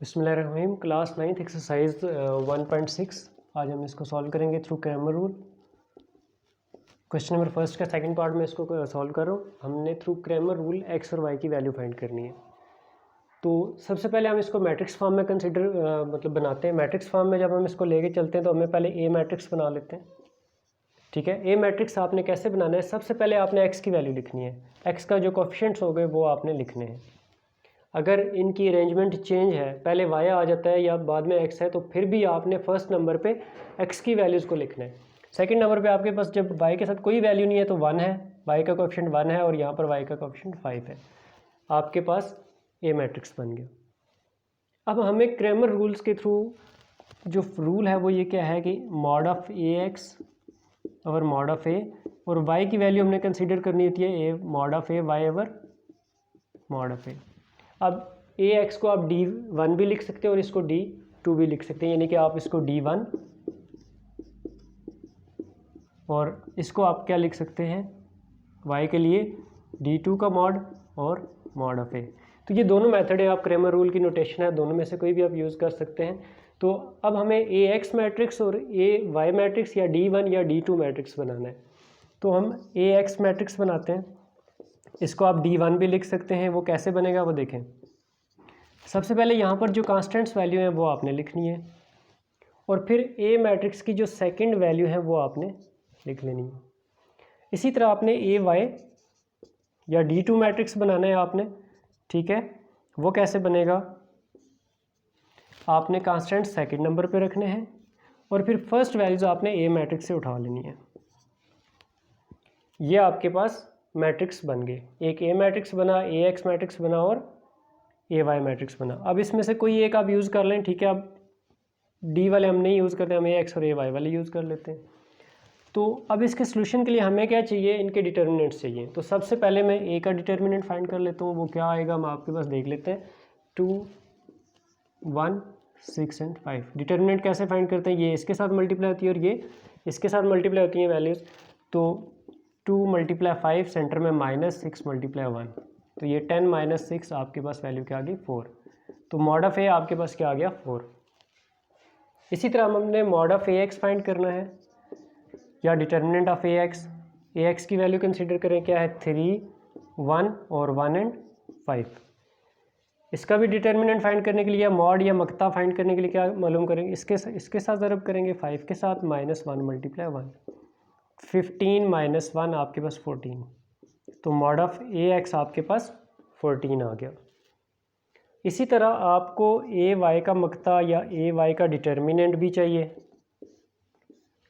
बिस्मिल्लाहिर्रहमानिर्रहीम। Class 9 exercise 1.6 आज हम इसको सॉल्व करेंगे through Cramer rule. Question number first का सेकंड पार्ट में इसको सॉल्व कर रहा हूँ। हमने थ्रू क्रैमर रूल एक्स और वाई की वैल्यू फाइंड करनी है। तो सबसे पहले हम इसको मैट्रिक्स फॉर्म में कंसिडर बनाते हैं। मैट्रिक्स फॉर्म में जब हम इसको लेके चलते हैं तो हमें पहले ए मैट्रिक्स बना लेते हैं। ठीक है, ए मैट्रिक्स आपने कैसे बनाना है, सबसे पहले आपने एक्स की वैल्यू लिखनी है। एक्स का जो कोफिशिएंट्स हो गए वो आपने लिखने हैं। अगर इनकी अरेंजमेंट चेंज है, पहले वाई आ जाता है या बाद में एक्स है, तो फिर भी आपने फर्स्ट नंबर पे एक्स की वैल्यूज़ को लिखना है। सेकंड नंबर पे आपके पास जब वाई के साथ कोई वैल्यू नहीं है तो 1 है, वाई का कोएफिशिएंट 1 है और यहाँ पर वाई का कोएफिशिएंट 5 है। आपके पास ए मैट्रिक्स बन गया। अब हमें क्रैमर रूल्स के थ्रू जो रूल है वो ये क्या है कि मॉड ऑफ ए एक्स और मॉड ऑफ ए, और वाई की वैल्यू हमने कंसिडर करनी होती है a mod of a y over mod of a. अब ए एक्स को आप D1 भी लिख सकते हैं और इसको D2 भी लिख सकते हैं, यानी कि आप इसको D1 और इसको आप क्या लिख सकते हैं y के लिए D2 का मॉड और मॉड ऑफ ए। तो ये दोनों मेथड है, आप क्रैमर रूल की नोटेशन है, दोनों में से कोई भी आप यूज़ कर सकते हैं। तो अब हमें ए एक्स मैट्रिक्स और ए वाई मैट्रिक्स या D1 या D2 मैट्रिक्स बनाना है। तो हम ए एक्स मैट्रिक्स बनाते हैं, इसको आप D1 भी लिख सकते हैं। वो कैसे बनेगा वो देखें। सबसे पहले यहाँ पर जो कांस्टेंट्स वैल्यू हैं वो आपने लिखनी है और फिर ए मैट्रिक्स की जो सेकंड वैल्यू है वो आपने लिख लेनी है। इसी तरह आपने ए वाई या D2 मैट्रिक्स बनाना है आपने। ठीक है, वो कैसे बनेगा, आपने कांस्टेंट सेकंड नंबर पे रखने हैं और फिर फर्स्ट वैल्यूज आपने ए मैट्रिक्स से उठा लेनी है। ये आपके पास मैट्रिक्स बन गए, एक ए मैट्रिक्स बना, ए एक्स मैट्रिक्स बना और ए वाई मैट्रिक्स बना। अब इसमें से कोई एक आप यूज़ कर लें। ठीक है, अब डी वाले हम नहीं यूज़ करते, हम ए एक्स और ए वाई वाले यूज़ कर लेते हैं। तो अब इसके सोल्यूशन के लिए हमें क्या चाहिए, इनके डिटर्मिनेंट्स चाहिए। तो सबसे पहले मैं ए का डिटर्मिनेंट फाइंड कर लेता हूँ। वो क्या आएगा, हम आपके पास देख लेते हैं। 2 1 6 और 5। डिटर्मिनेंट कैसे फाइंड करते हैं, ये इसके साथ मल्टीप्लाई होती है और ये इसके साथ मल्टीप्लाई होती हैं वैल्यूज़। तो 2 × 5 सेंटर में -6 × 1, तो ये 10 - 6 आपके पास वैल्यू क्या आ गई 4। तो मॉड ऑफ ए आपके पास क्या आ गया 4। इसी तरह हमने mod of a x find करना है या डिटर्मिनेंट ऑफ ए एक्स की वैल्यू कंसीडर करें, क्या है 3 1 और 1 और 5। इसका भी डिटर्मिनेंट फाइंड करने के लिए मॉड या मक्ता फाइंड करने के लिए क्या मालूम करेंगे, इसके साथ ज़रब करेंगे 5 के साथ, -1 × 1, 15 - 1 आपके पास 14। तो मॉड ऑफ ए एक्स आपके पास 14 आ गया। इसी तरह आपको ए वाई का मक्ता या ए वाई का डिटर्मिनेंट भी चाहिए।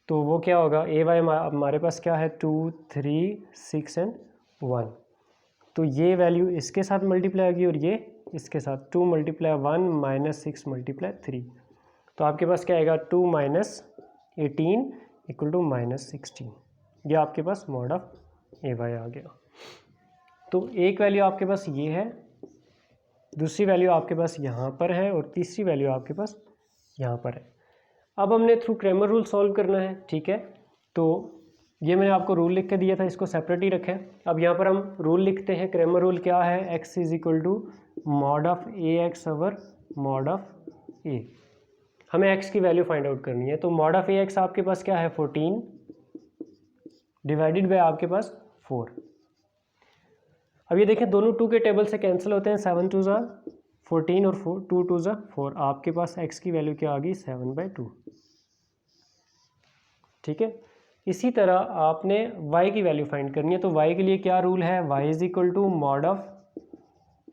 तो वो क्या होगा, ए वाई हमारे पास क्या है 2 3 6 और 1। तो ये वैल्यू इसके साथ मल्टीप्लाई होगी और ये इसके साथ, 2 × 1 -6 × 3। तो आपके पास क्या आएगा 2 - 18 = -16। ये आपके पास मॉड ऑफ ए वाई आ गया। तो एक वैल्यू आपके पास ये है, दूसरी वैल्यू आपके पास यहाँ पर है और तीसरी वैल्यू आपके पास यहाँ पर है। अब हमने थ्रू क्रैमर रूल सॉल्व करना है। ठीक है, तो ये मैंने आपको रूल लिख के दिया था, इसको सेपरेट ही रखें। अब यहाँ पर हम रूल लिखते हैं। क्रैमर रूल क्या है, x = mod of a x over mod of a. हमें x की वैल्यू फाइंड आउट करनी है। तो मॉड ऑफ ए एक्स आपके पास क्या है 14 डिवाइडेड बाय आपके पास 4। अब ये देखें दोनों 2 के टेबल से कैंसिल होते हैं, 7 × 2 = 14 और 2 × 2 = 4। आपके पास x की वैल्यू क्या आ गई 7/2। ठीक है, इसी तरह आपने y की वैल्यू फाइंड करनी है। तो y के लिए क्या रूल है, y = mod of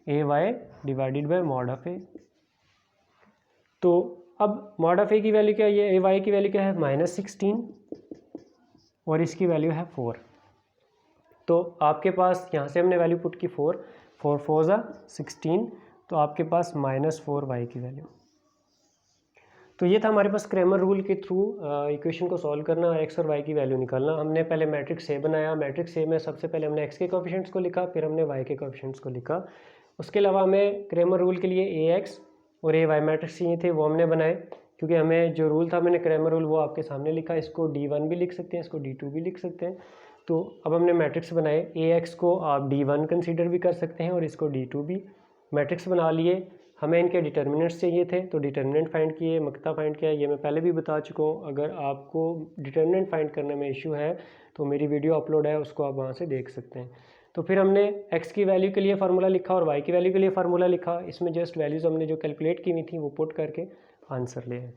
a y divided by mod of a. तो अब मॉड ऑफ ए की वैल्यू क्या है, ये ए वाई की वैल्यू क्या है -16 और इसकी वैल्यू है 4। तो आपके पास यहाँ से हमने वैल्यू पुट की 4 4 4 = 16, तो आपके पास -4 y की वैल्यू। तो ये था हमारे पास क्रैमर रूल के थ्रू इक्वेशन को सॉल्व करना, x और y की वैल्यू निकालना। हमने पहले मैट्रिक्स ए बनाया। मैट्रिक्स ए में सबसे पहले हमने x के कोएफिशिएंट्स को लिखा, फिर हमने y के कोएफिशिएंट्स को लिखा। उसके अलावा हमें क्रैमर रूल के लिए ए एक्स और ए वाई मैट्रिक्स चाहिए थे, वो हमने बनाए। क्योंकि हमें जो रूल था, मैंने क्रैमर रूल वो आपके सामने लिखा। इसको D1 भी लिख सकते हैं, इसको D2 भी लिख सकते हैं। तो अब हमने मैट्रिक्स बनाए। ए एक्स को आप D1 कंसीडर भी कर सकते हैं और इसको D2 भी मैट्रिक्स बना लिए। हमें इनके डिटर्मिनेंट्स चाहिए थे, तो डिटर्मिनेंट फाइंड किए, मकता फाइंड किया, ये मैं पहले भी बता चुका हूँ। अगर आपको डिटर्मिनेंट फाइंड करने में इशू है तो मेरी वीडियो अपलोड है, उसको आप वहाँ से देख सकते हैं। तो फिर हमने x की वैल्यू के लिए फार्मूला लिखा और y की वैल्यू के लिए फार्मूला लिखा। इसमें जस्ट वैल्यूज़ हमने जो कैलकुलेट की हुई थी वो पुट करके आंसर ले आए।